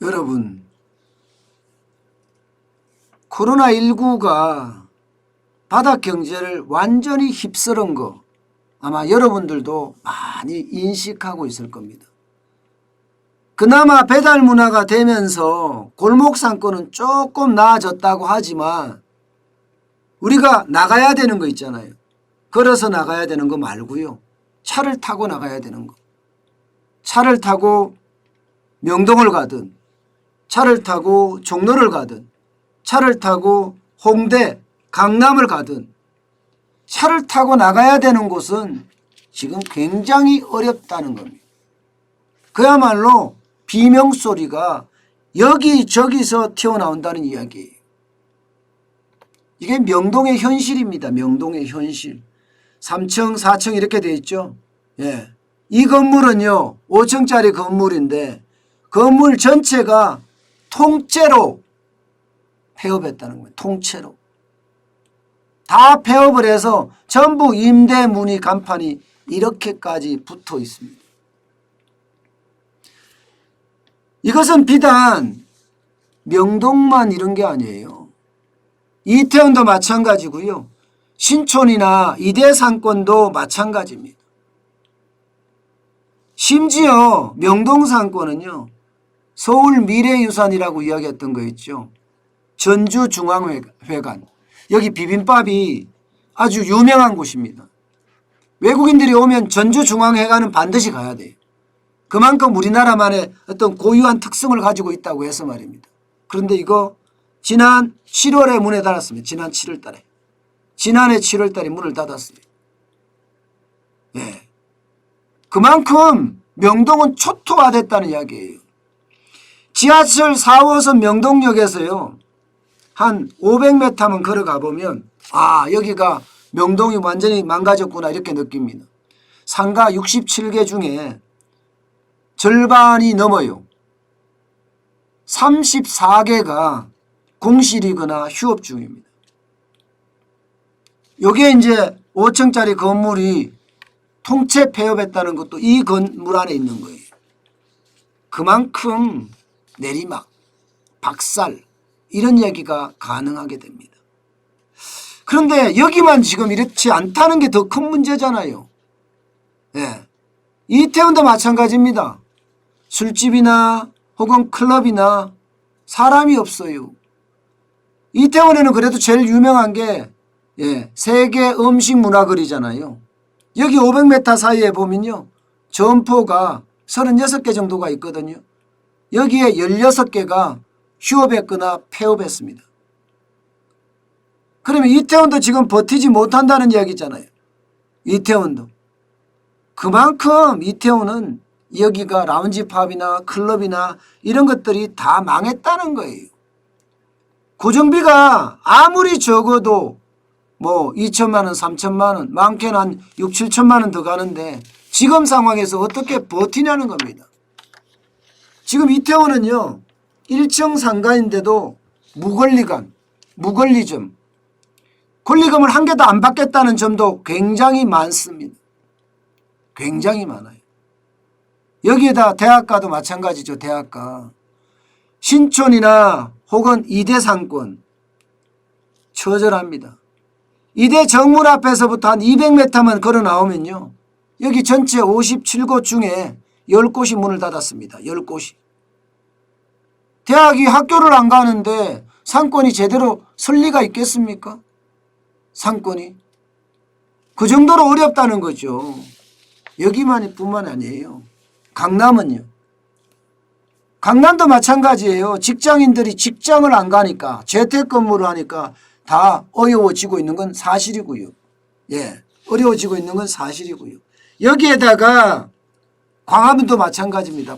여러분, 코로나19가 바닥 경제를 완전히 휩쓸은 거 아마 여러분들도 많이 인식하고 있을 겁니다. 그나마 배달 문화가 되면서 골목 상권은 조금 나아졌다고 하지만 우리가 나가야 되는 거 있잖아요. 걸어서 나가야 되는 거 말고요. 차를 타고 나가야 되는 거. 차를 타고 명동을 가든 차를 타고 종로를 가든 차를 타고 홍대, 강남을 가든 차를 타고 나가야 되는 곳은 지금 굉장히 어렵다는 겁니다. 그야말로 비명소리가 여기저기서 튀어나온다는 이야기예요. 이게 명동의 현실입니다. 명동의 현실. 3층, 4층 이렇게 돼 있죠. 예. 이 건물은요 5층짜리 건물인데 건물 전체가 통째로 폐업했다는 거예요. 통째로. 다 폐업을 해서 전부 임대 문의 간판이 이렇게까지 붙어 있습니다. 이것은 비단 명동만 이런 게 아니에요. 이태원도 마찬가지고요. 신촌이나 이대상권도 마찬가지입니다. 심지어 명동 상권은요. 서울 미래유산이라고 이야기했던 거 있죠. 전주중앙회관. 여기 비빔밥이 아주 유명한 곳입니다. 외국인들이 오면 전주중앙회관은 반드시 가야 돼요. 그만큼 우리나라만의 어떤 고유한 특성을 가지고 있다고 해서 말입니다. 그런데 이거 지난 7월에 문을 닫았습니다. 지난 7월 달에. 지난해 7월 달에 문을 닫았어요. 예. 그만큼 명동은 초토화됐다는 이야기예요. 지하철 4호선 명동역에서요. 한 500m만 걸어가 보면 아 여기가 명동이 완전히 망가졌구나 이렇게 느낍니다. 상가 67개 중에 절반이 넘어요. 34개가 공실이거나 휴업 중입니다. 요게 이제 5층짜리 건물이 통째 폐업했다는 것도 이 건물 안에 있는 거예요. 그만큼 내리막, 박살 이런 얘기가 가능하게 됩니다. 그런데 여기만 지금 이렇지 않다는 게 더 큰 문제잖아요. 예. 이태원도 마찬가지입니다. 술집이나 혹은 클럽이나 사람이 없어요. 이태원에는 그래도 제일 유명한 게 세계 음식 문화거리잖아요. 여기 500m 사이에 보면요. 점포가 36개 정도가 있거든요. 여기에 16개가 휴업했거나 폐업했습니다. 그러면 이태원도 지금 버티지 못한다는 이야기잖아요. 이태원도. 그만큼 이태원은 여기가 라운지팝이나 클럽이나 이런 것들이 다 망했다는 거예요. 고정비가 아무리 적어도 뭐 2천만 원, 3천만 원, 많게는 한 6, 7천만 원 더 가는데 지금 상황에서 어떻게 버티냐는 겁니다. 지금 이태원은요. 1층 상가인데도 무권리관, 무권리점, 권리금을 한 개도 안 받겠다는 점도 굉장히 많습니다. 굉장히 많아요. 여기에다 대학가도 마찬가지죠. 대학가. 신촌이나 혹은 이대상권 처절합니다. 이대 정문 앞에서부터 한 200m만 걸어 나오면요. 여기 전체 57곳 중에 10곳이 문을 닫았습니다. 10곳이. 대학이 학교를 안 가는데 상권이 제대로 설 리가 있겠습니까? 상권이. 그 정도로 어렵다는 거죠. 여기만이 뿐만 아니에요. 강남은요. 강남도 마찬가지예요. 직장인들이 직장을 안 가니까 재택근무를 하니까 다 어려워지고 있는 건 사실이고요. 예, 어려워지고 있는 건 사실이고요. 여기에다가 광화문도 마찬가지입니다.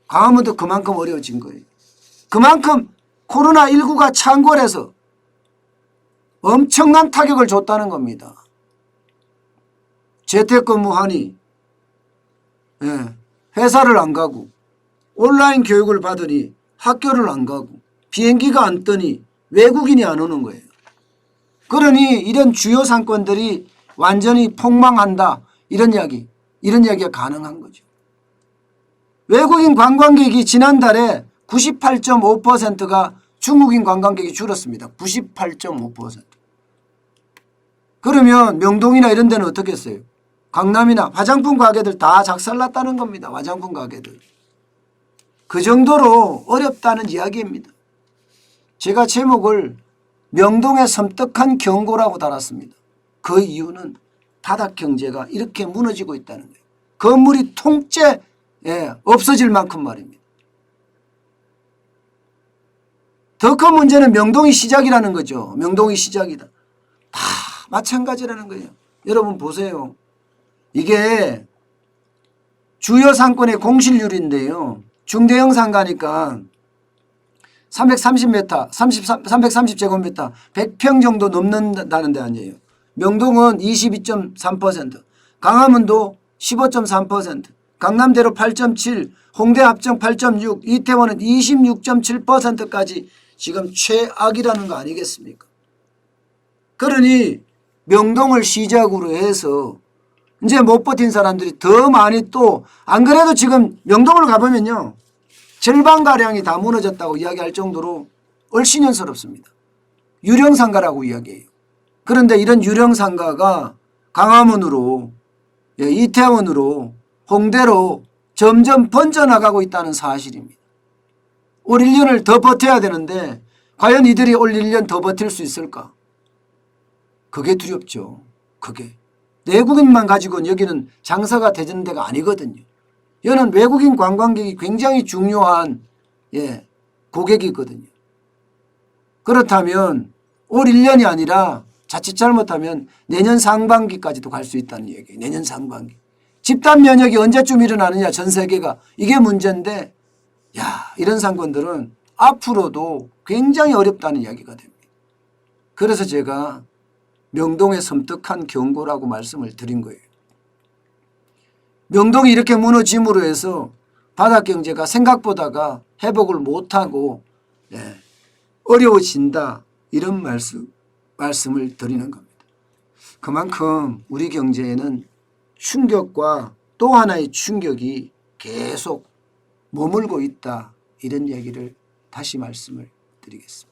광화문도 그만큼 어려워진 거예요. 그만큼 코로나19가 창궐해서 엄청난 타격을 줬다는 겁니다. 재택근무하니 회사를 안 가고 온라인 교육을 받으니 학교를 안 가고 비행기가 안 뜨니 외국인이 안 오는 거예요. 그러니 이런 주요 상권들이 완전히 폭망한다 이런 이야기가 가능한 거죠. 외국인 관광객이 지난달에 98.5%가 중국인 관광객이 줄었습니다. 98.5%. 그러면 명동이나 이런 데는 어떻게 했어요? 강남이나 화장품 가게들 다 작살났다는 겁니다. 화장품 가게들. 그 정도로 어렵다는 이야기입니다. 제가 제목을 명동의 섬뜩한 경고라고 달았습니다. 그 이유는 바닥 경제가 이렇게 무너지고 있다는 거예요. 건물이 통째 없어질 만큼 말입니다. 더 큰 문제는 명동이 시작이라는 거죠. 명동이 시작이다. 다 마찬가지라는 거예요. 여러분 보세요. 이게 주요 상권의 공실률인데요. 중대형 상가니까 330m, 330제곱미터, 100평 정도 넘는다는 데 아니에요. 명동은 22.3%, 강화문도 15.3%, 강남대로 8.7%, 홍대 합정 8.6%, 이태원은 26.7%까지 지금 최악이라는 거 아니겠습니까? 그러니 명동을 시작으로 해서 이제 못 버틴 사람들이 더 많이 또 안 그래도 지금 명동을 가보면요. 절반가량이 다 무너졌다고 이야기할 정도로 얼씬연스럽습니다. 유령상가라고 이야기해요. 그런데 이런 유령상가가 강화문으로 이태원으로 홍대로 점점 번져나가고 있다는 사실입니다. 올 1년을 더 버텨야 되는데 과연 이들이 올 1년 더 버틸 수 있을까? 그게 두렵죠. 그게. 내국인만 가지고는 여기는 장사가 되는 데가 아니거든요. 여기는 외국인 관광객이 굉장히 중요한 고객이거든요. 그렇다면 올 1년이 아니라 자칫 잘못하면 내년 상반기까지도 갈 수 있다는 얘기예요. 내년 상반기. 집단 면역이 언제쯤 일어나느냐 전 세계가. 이게 문제인데 이런 상권들은 앞으로도 굉장히 어렵다는 이야기가 됩니다. 그래서 제가 명동의 섬뜩한 경고라고 말씀을 드린 거예요. 명동이 이렇게 무너짐으로 해서 바닥경제가 생각보다가 회복을 못하고 어려워진다 이런 말씀을 드리는 겁니다. 그만큼 우리 경제에는 충격과 또 하나의 충격이 계속 머물고 있다 이런 얘기를 다시 말씀을 드리겠습니다.